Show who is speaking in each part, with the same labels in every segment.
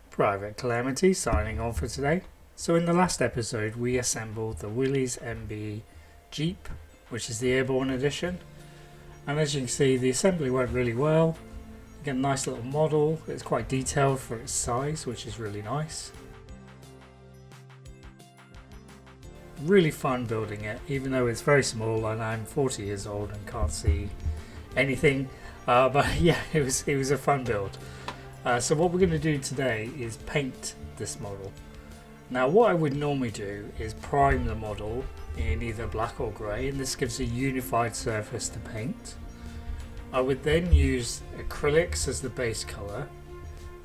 Speaker 1: Private Calamity signing on for today. So in the last episode we assembled the Willy MB Jeep, which is the Airborne edition, and as you can see the assembly went really well. You get a nice little model, it's quite detailed for its size, which is really nice. Really fun building it, even though it's very small and I'm 40 years old and can't see anything, but yeah, it was a fun build. So what we're going to do today is paint this model. Now what I would normally do is prime the model in either black or grey, and this gives a unified surface to paint. I would then use acrylics as the base colour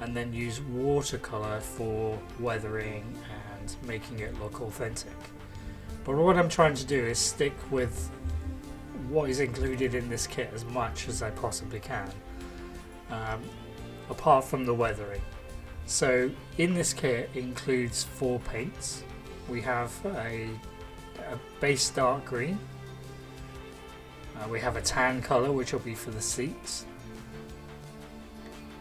Speaker 1: and then use watercolour for weathering and making it look authentic. But what I'm trying to do is stick with what is included in this kit as much as I possibly can. Apart from the weathering. So in this kit includes 4 paints. We have a base dark green, we have a tan colour which will be for the seats,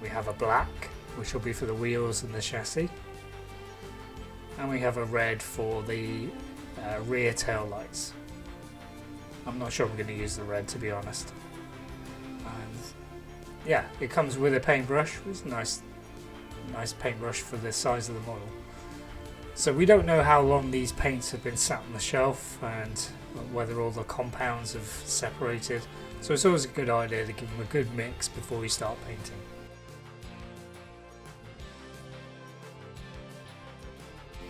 Speaker 1: we have a black which will be for the wheels and the chassis, and we have a red for the rear tail lights. I'm not sure I'm going to use the red, to be honest. Yeah, it comes with a paintbrush. It's a nice paintbrush for the size of the model. So we don't know how long these paints have been sat on the shelf and whether all the compounds have separated. So it's always a good idea to give them a good mix before we start painting.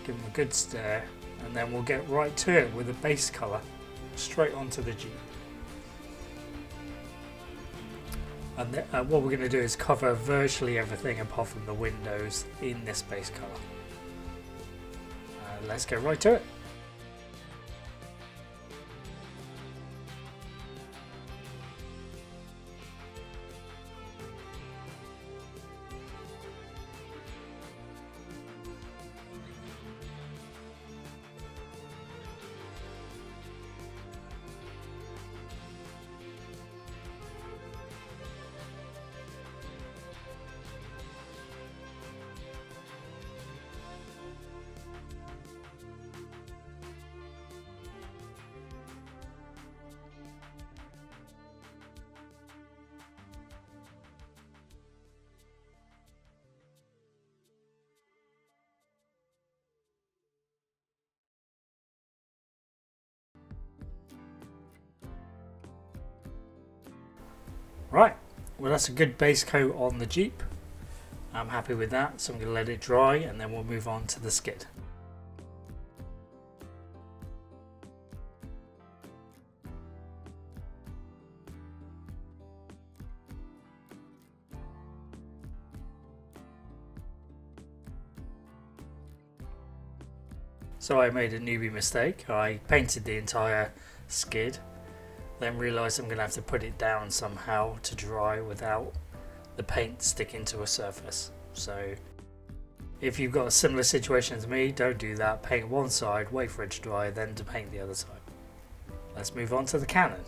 Speaker 1: Give them a good stir and then we'll get right to it with a base colour straight onto the Jeep. And what we're going to do is cover virtually everything apart from the windows in this base colour. Let's get right to it. Right, well that's a good base coat on the Jeep. I'm happy with that, so I'm going to let it dry and then we'll move on to the skid. So I made a newbie mistake. I painted the entire skid, then realised I'm going to have to put it down somehow to dry without the paint sticking to a surface. So if you've got a similar situation to me, don't do that. Paint one side, wait for it to dry, then to paint the other side. Let's move on to the cannon.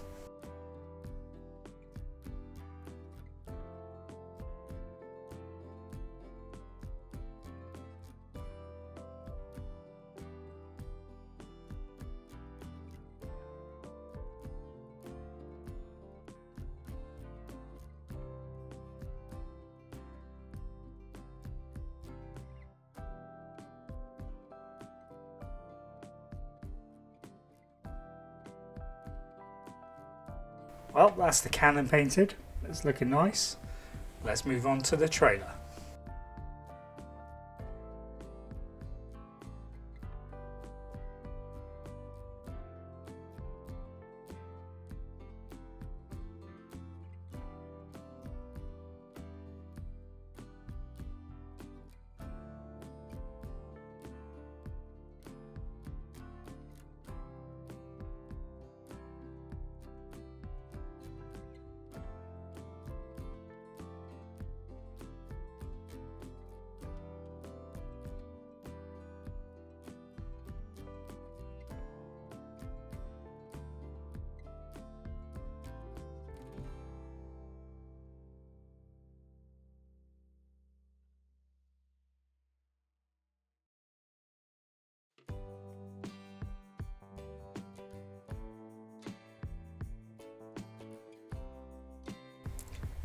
Speaker 1: Well, that's the cannon painted. It's looking nice. Let's move on to the trailer.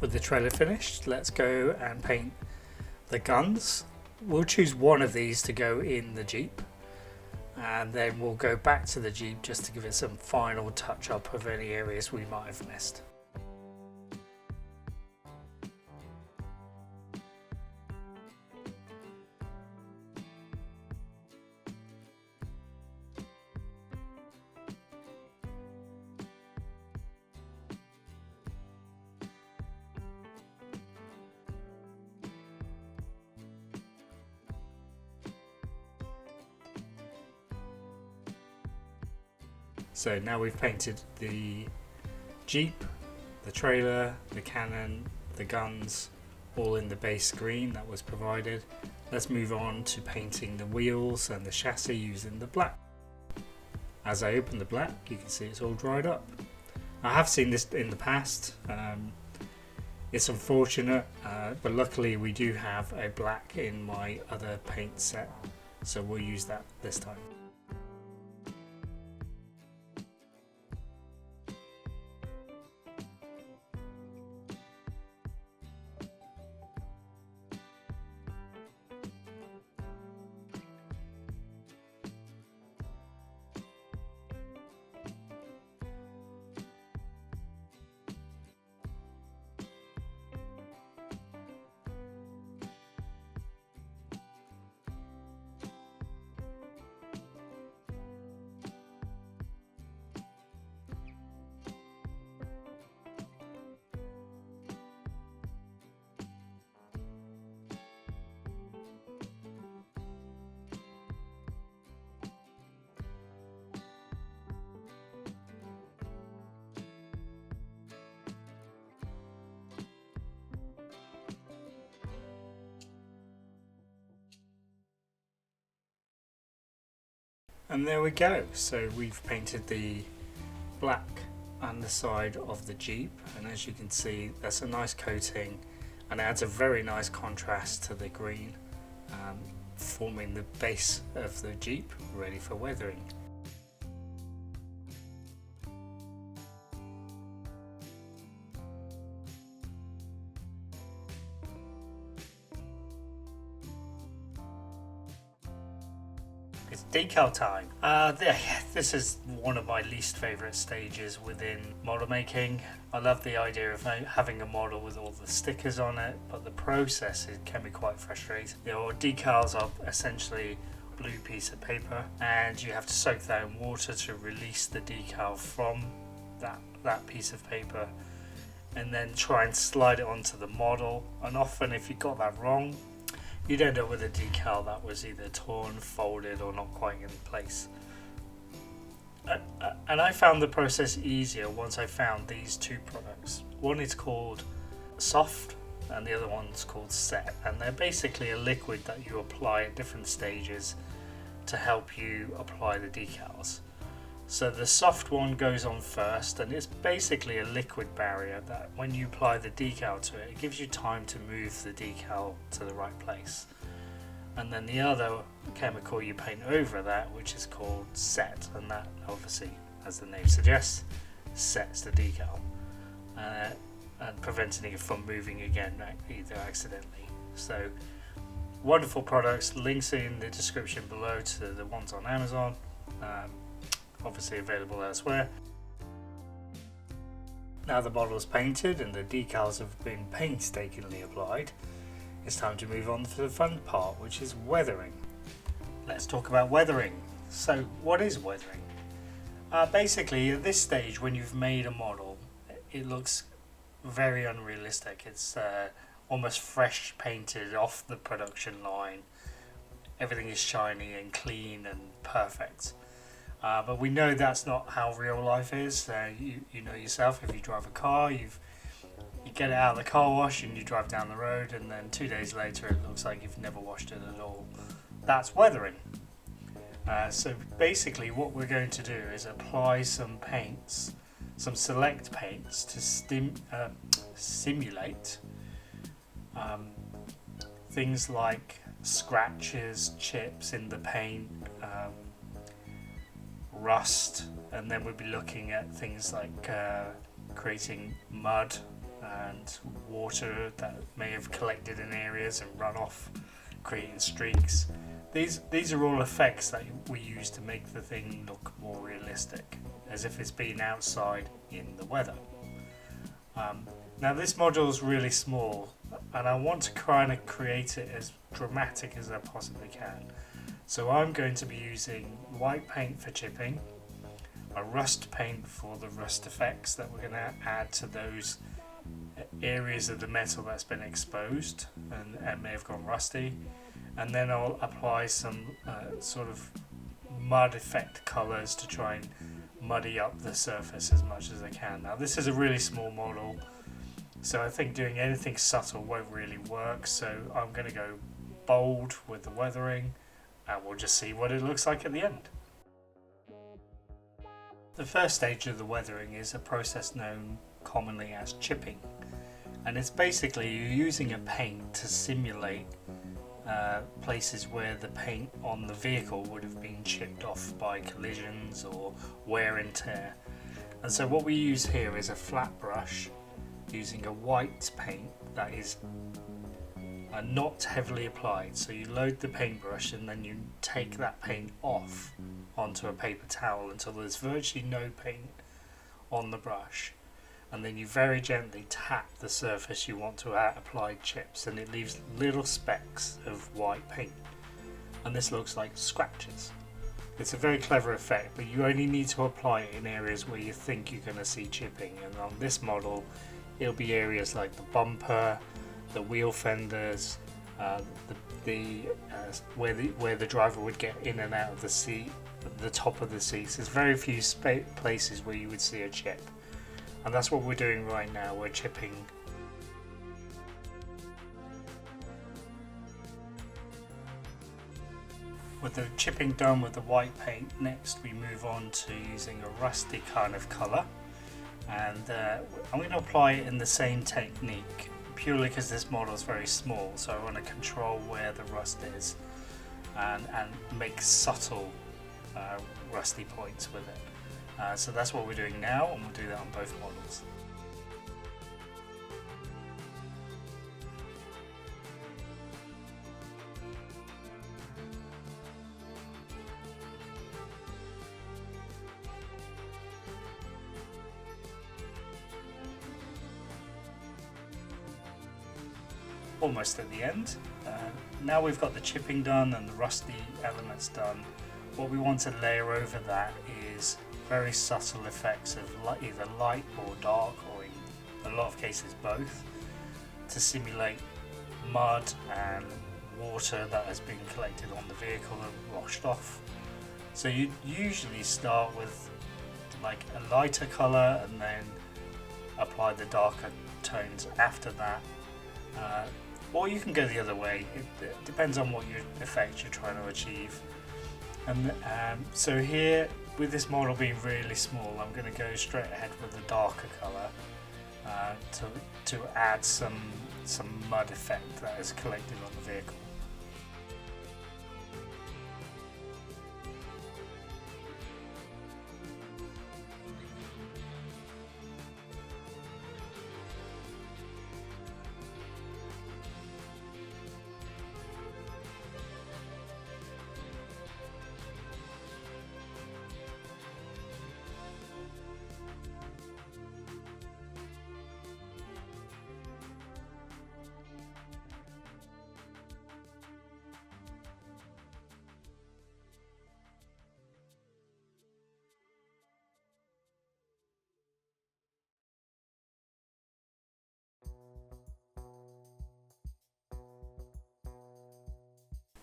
Speaker 1: With the trailer finished, let's go and paint the guns. We'll choose one of these to go in the Jeep, and then we'll go back to the Jeep just to give it some final touch up of any areas we might have missed. So now we've painted the Jeep, the trailer, the cannon, the guns, all in the base green that was provided. Let's move on to painting the wheels and the chassis using the black. As I open the black, you can see it's all dried up. I have seen this in the past. It's unfortunate, but luckily we do have a black in my other paint set, so we'll use that this time. And there we go. So we've painted the black underside of the Jeep, and as you can see, that's a nice coating and it adds a very nice contrast to the green, forming the base of the Jeep ready for weathering. It's decal time. This is one of my least favourite stages within model making. I love the idea of having a model with all the stickers on it, but the process can be quite frustrating. Your decals are essentially a blue piece of paper, and you have to soak that in water to release the decal from that piece of paper, and then try and slide it onto the model. And often, if you got that wrong, you'd end up with a decal that was either torn, folded, or not quite in place. And I found the process easier once I found these two products. One is called Soft and the other one's called Set, and they're basically a liquid that you apply at different stages to help you apply the decals. So the soft one goes on first, and it's basically a liquid barrier that when you apply the decal to it, it gives you time to move the decal to the right place. And then the other chemical you paint over that, which is called Set, and that obviously, as the name suggests, sets the decal and preventing it from moving again, either accidentally. So wonderful products, links in the description below to the ones on Amazon. Obviously available elsewhere. Now the model is painted and the decals have been painstakingly applied, it's time to move on to the fun part, which is weathering. Let's talk about weathering. So what is weathering? Basically at this stage, when you've made a model, it looks very unrealistic. It's almost fresh painted off the production line. Everything is shiny and clean and perfect. But we know that's not how real life is. You know yourself, if you drive a car, you get it out of the car wash and you drive down the road, and then 2 days later it looks like you've never washed it at all. That's weathering. So basically what we're going to do is apply some paints, some select paints to simulate things like scratches, chips in the paint, rust, and then we'll be looking at things like creating mud and water that may have collected in areas and run off, creating streaks. These are all effects that we use to make the thing look more realistic, as if it's been outside in the weather. Now this model is really small, and I want to kind of create it as dramatic as I possibly can. So I'm going to be using white paint for chipping, a rust paint for the rust effects that we're going to add to those areas of the metal that's been exposed and may have gone rusty, and then I'll apply some sort of mud effect colours to try and muddy up the surface as much as I can. Now this is a really small model, so I think doing anything subtle won't really work, so I'm going to go bold with the weathering, and we'll just see what it looks like at the end. The first stage of the weathering is a process known commonly as chipping, and it's basically you're using a paint to simulate places where the paint on the vehicle would have been chipped off by collisions or wear and tear. And so what we use here is a flat brush using a white paint that is not heavily applied. So you load the paintbrush and then you take that paint off onto a paper towel until there's virtually no paint on the brush, and then you very gently tap the surface you want to apply chips, and it leaves little specks of white paint, and this looks like scratches. It's a very clever effect, but you only need to apply it in areas where you think you're going to see chipping, and on this model it'll be areas like the bumper, the wheel fenders, where the driver would get in and out of the seat, the top of the seats. There's very few places where you would see a chip, and that's what we're doing right now. We're chipping. With the chipping done with the white paint, next we move on to using a rusty kind of colour, and I'm going to apply it in the same technique, purely because this model is very small, so I want to control where the rust is and make subtle rusty points with it. So that's what we're doing now, and we'll do that on both models. Almost at the end. Now we've got the chipping done and the rusty elements done. What we want to layer over that is very subtle effects of either light or dark, or in a lot of cases both, to simulate mud and water that has been collected on the vehicle and washed off. So you usually start with like a lighter colour and then apply the darker tones after that. Or you can go the other way. It depends on what effect you're trying to achieve. And so here, with this model being really small, I'm going to go straight ahead with the darker colour to add some mud effect that is collected on the vehicle.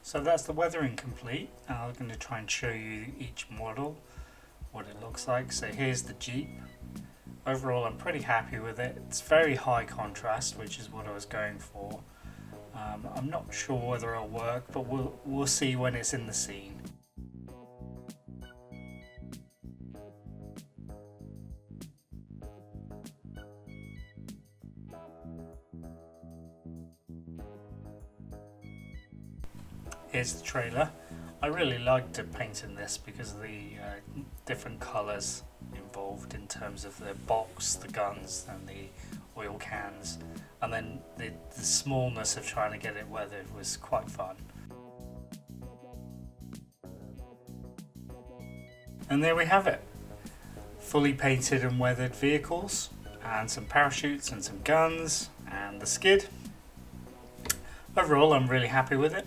Speaker 1: So that's the weathering complete. I'm going to try and show you each model, what it looks like. So here's the Jeep. Overall I'm pretty happy with it. It's very high contrast, which is what I was going for. I'm not sure whether it'll work, but we'll see when it's in the scene. Here's the trailer. I really liked painting this because of the different colours involved in terms of the box, the guns and the oil cans, and then the smallness of trying to get it weathered was quite fun. And there we have it, fully painted and weathered vehicles, and some parachutes and some guns and the skid. Overall, I'm really happy with it.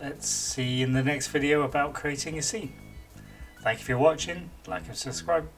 Speaker 1: Let's see in the next video about creating a scene. Thank you for watching, like and subscribe.